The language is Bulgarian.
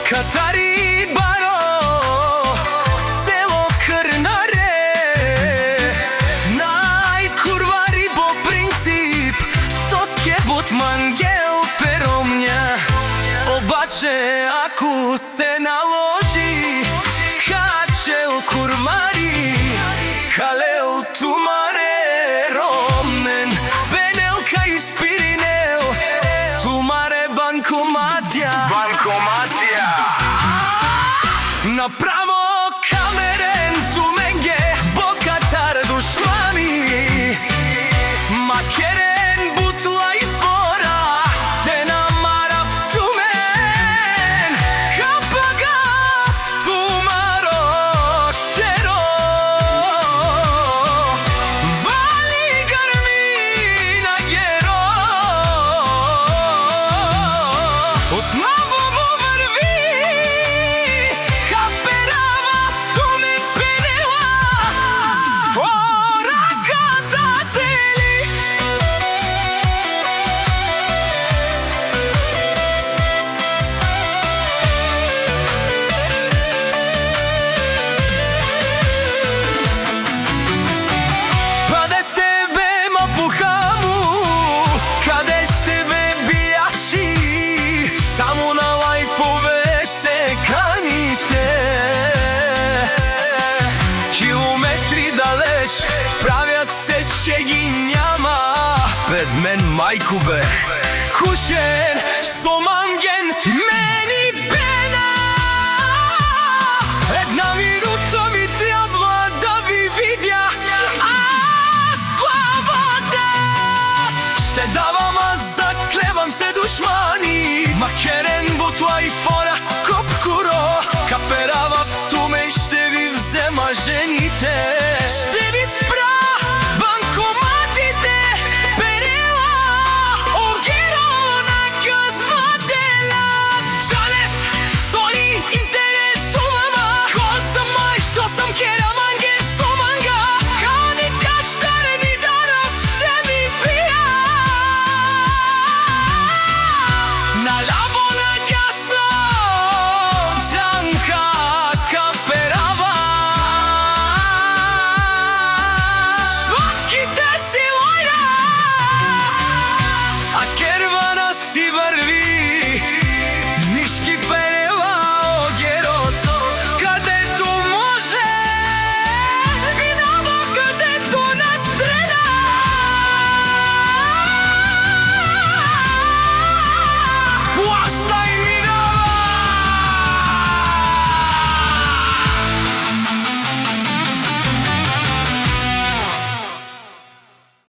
Катари Баро, село Крнаре, најкурвари по принцип, со скебот мангел перомња. Обаче ако се наложи, качел курмари, калел тумаре ромен, бенелка испиринел, тумаре банкоматија. Направо камерен туменге, бокатар душмани, макерен бутла и фора, те намарав тумен, капагав тумаро шеро, вали гарми на геро, отново му врви. Правят се, че ги няма пред мен, мајку бе. Кушен со манген мени бена. Една минута ми трябва да ви видя, аз главата ще давам, аз заклевам се душмани. Макерен бутла и фора, коп куро, каперава в туме и ще ви взема жените.